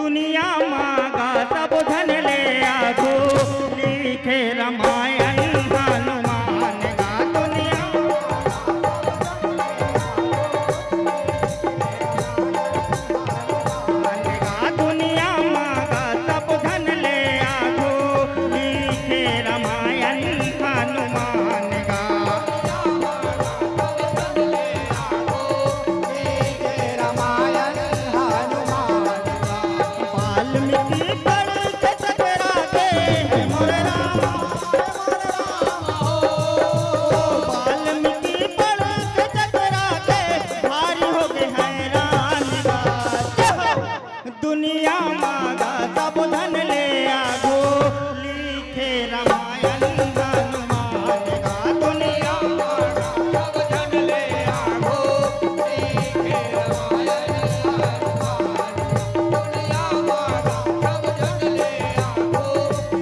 दुनिया मांगा सब धन ले आगो लिखे रामायण हनुमान गा दुनिया दुनिया मांगा सब धन ले आगो लिखे रामायण हनुमान गा वाल्मीकि पढ़ के चकरा के मोर राम वाल्मीकि पढ़ के चकरा के भारी हो गए हैरान गा दुनिया मांगा सब धन ले आगो लिखे रामायण हनुमान गा दुनिया मांगा सब धन ले आगो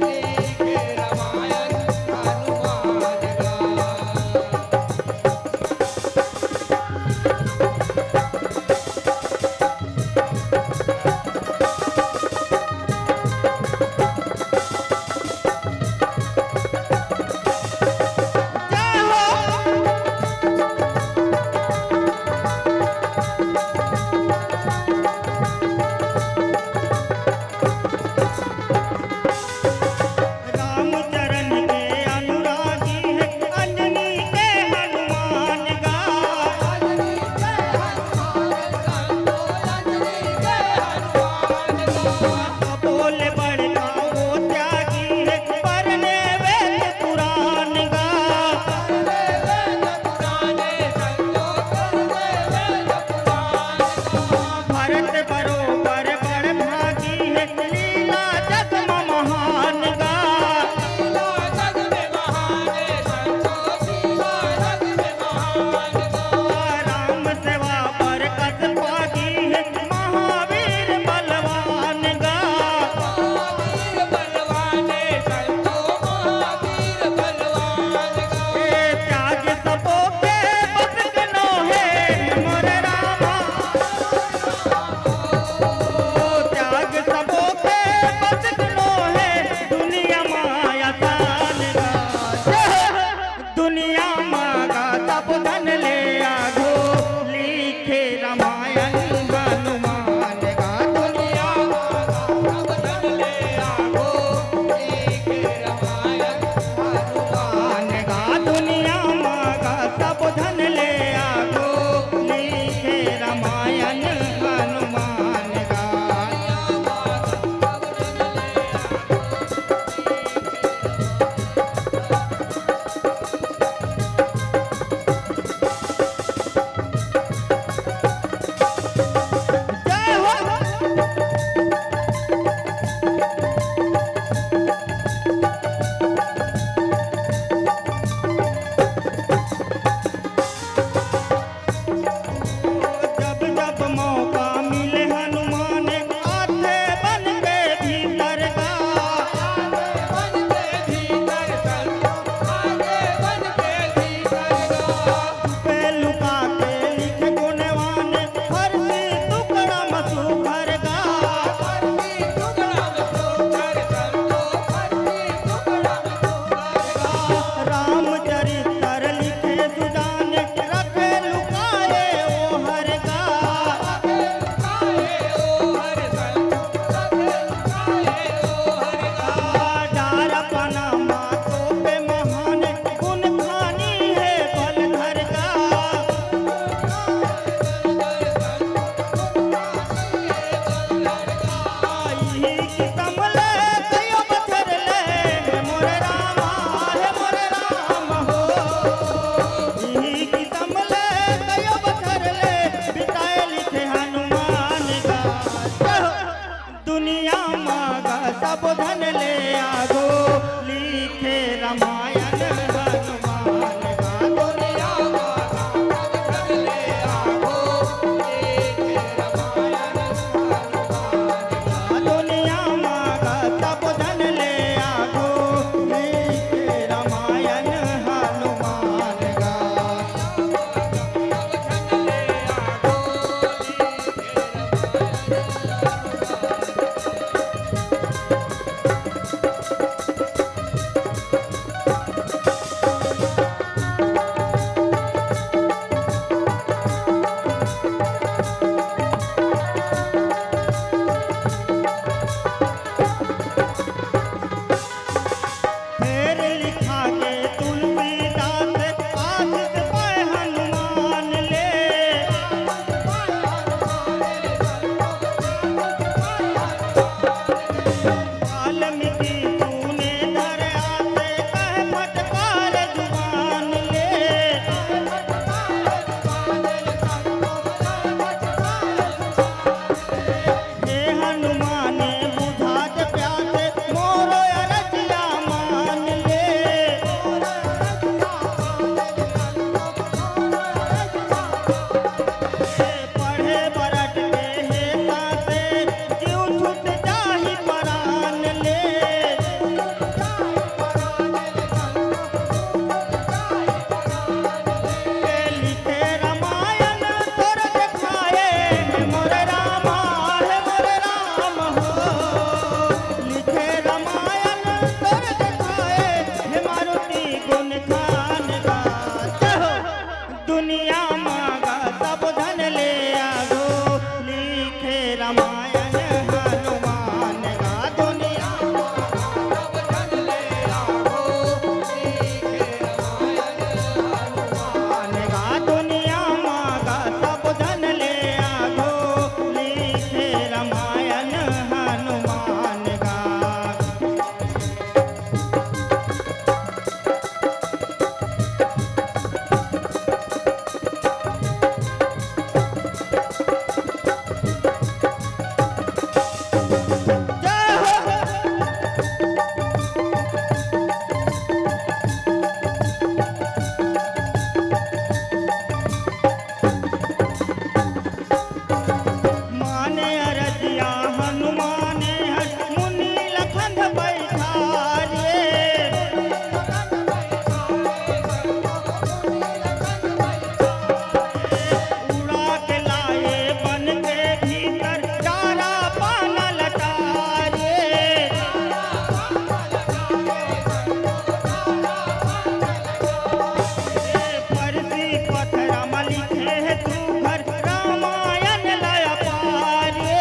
लिखे रामायण रामचरण के अनुरागी है अंजनी के हनुमान गा बोले बड़का वो त्यागी है पढ़ने वेद पुराण गा भरत बरोबर बड़ भागी है लीला जग में महान गा राम सेवा पर कस पागी है महावीर बलवान गा त्याग सबो के बस गनो है मोर रामा त्याग सबो के बस गनो है दुनिया माया तान गा दुनिया मांगा सब धन ले आगो लिखे रामायण हनुमान गा दुनिया मांगा सब धन ले आगो लिखे रामायण हनुमान गा दुनिया मांगा सब धन ले आगो लिखे रामायण हनुमान गा जय हो जब जब मौका मिले हनुमान आते बन के भीतर गा पे लुका के लिखे गुणवान हर सी टुकड़ा मसूभर गा रामचरित्र लिखे सुजान रखे लुकाए ओ हर गा डार पना मातो पे महान गुण खानी है बलधर गा यही की कमले कयो बचर ले मोर रामा है मोर राम हो यही की कमले कयो बचर ले बिताए लिखे हनुमान गा दुनिया मांगा सब धन ले आगो लिखे रामायण हनुमान गा दुनिया मांगा सब धन ले आगो लिखे रामायण हनुमान गा दुनिया मांगा सब धन ले आगो लिखे रामायण हनुमान गा सब धन ले आगो लिखे रामायण माने बुझात प्यासे मोरो अरजिया मान ले पढ़े बरट के हे साथे जीव छूट जाहि परान ले लिखे रामायण तोर देखाए हे मोर रामा हे मोर राम हो लिखे रामायण तोर देखाए हे मारुति गुण खान गात हो दुनिया मांगा सब धन ले आगो लिखे रामायण हनुमान गा दुनिया गा दुनिया मांगा सब धन ले आगो लिखे रामायण हनुमान गा जय हो माने अरजिया हनुमाने मुनि लखन बैठारे उड़ा के लाए बन के भीतर चारा पाना लटारे परसी पथरा लिखे तू घर रामायण लय पारे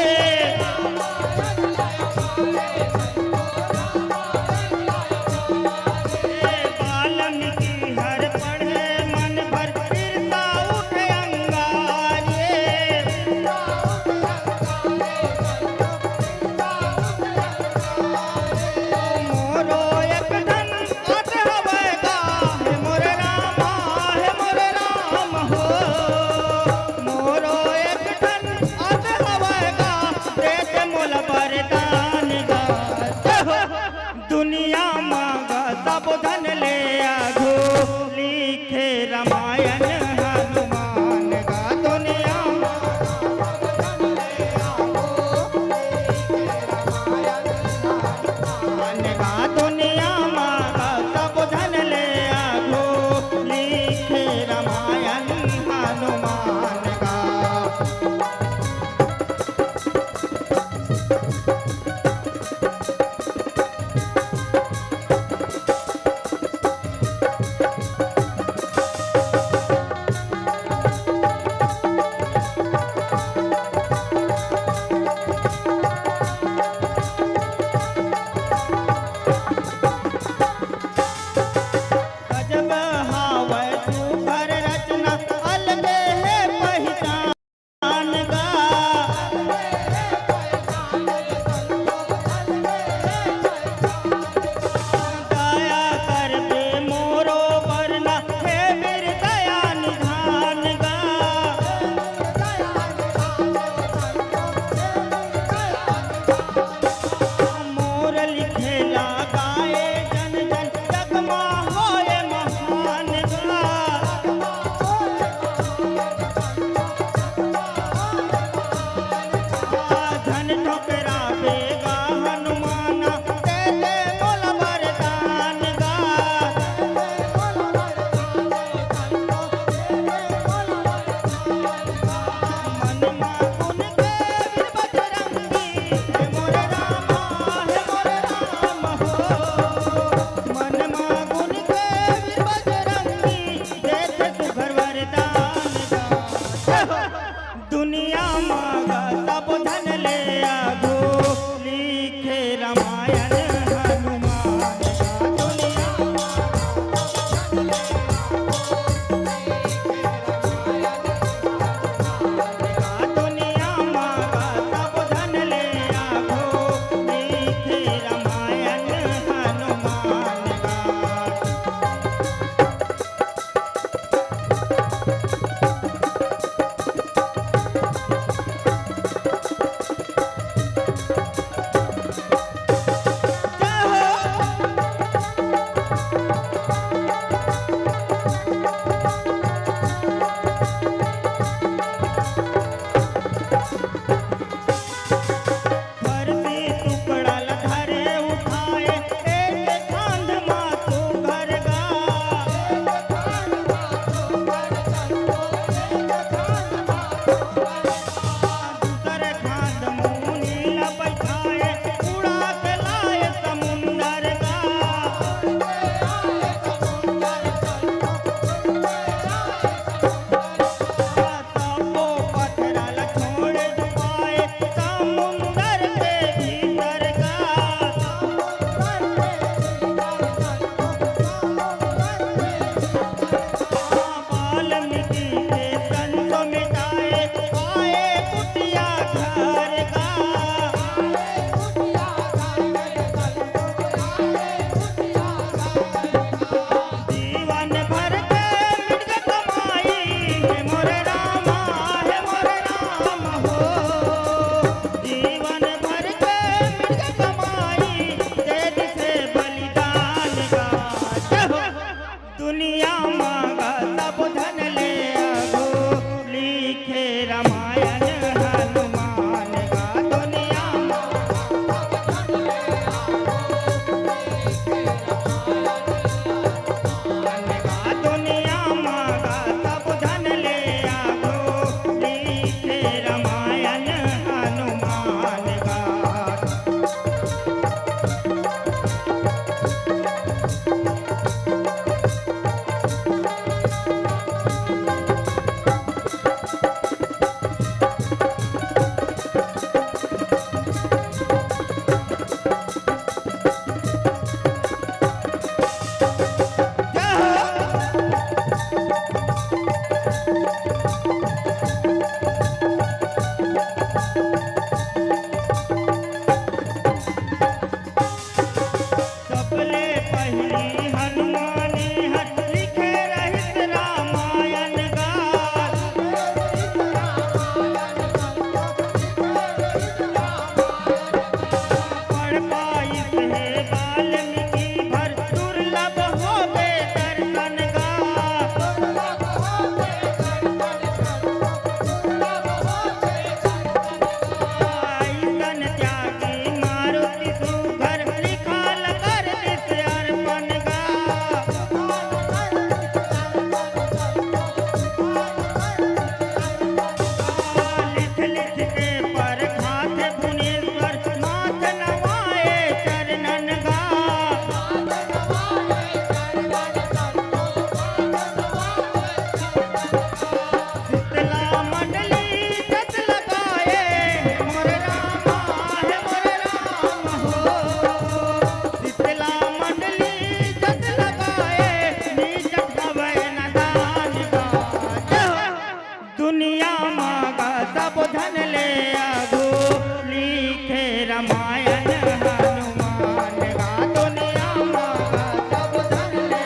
रामायण हनुमान गा दुनिया मागा सब धन ले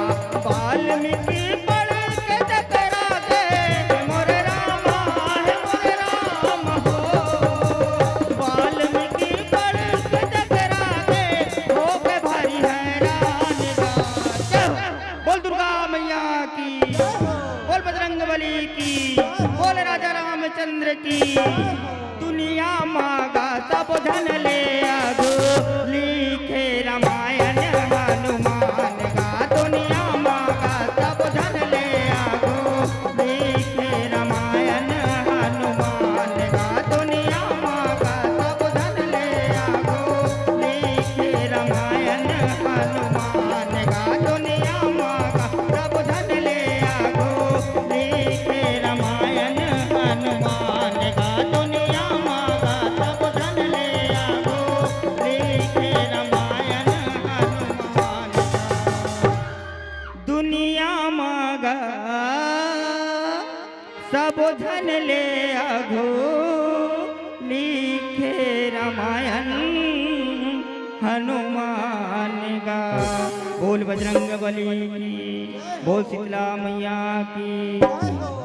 वाल्मीकि पढ़ के टकरा गए मोर रामा है मोर राम हो वाल्मीकि पढ़ के टकरा गए हो के भारी हैरान बोल दुर्गा मैया की बोल बजरंग बली की बोल राजा रामचंद्र की दुनिया मागा सब धन ले आगो लिखे रामायण हनुमान गा दुनिया मागा सब धन ले आगो लिखे रामायण हनुमान गा दुनिया मागा सब धन ले आगो लिखे रामायण हनुमान गा दुनिया मागा सब धन ले आगो लिखे रामायण हनुमान गा दुनिया मागा सब धन ले आगो लिखे रामायण हनुमान दुनिया मागा सब धन ले आगो लिखे रामायण हनुमान गा बोल बजरंग बली की बोल शीतला मैया की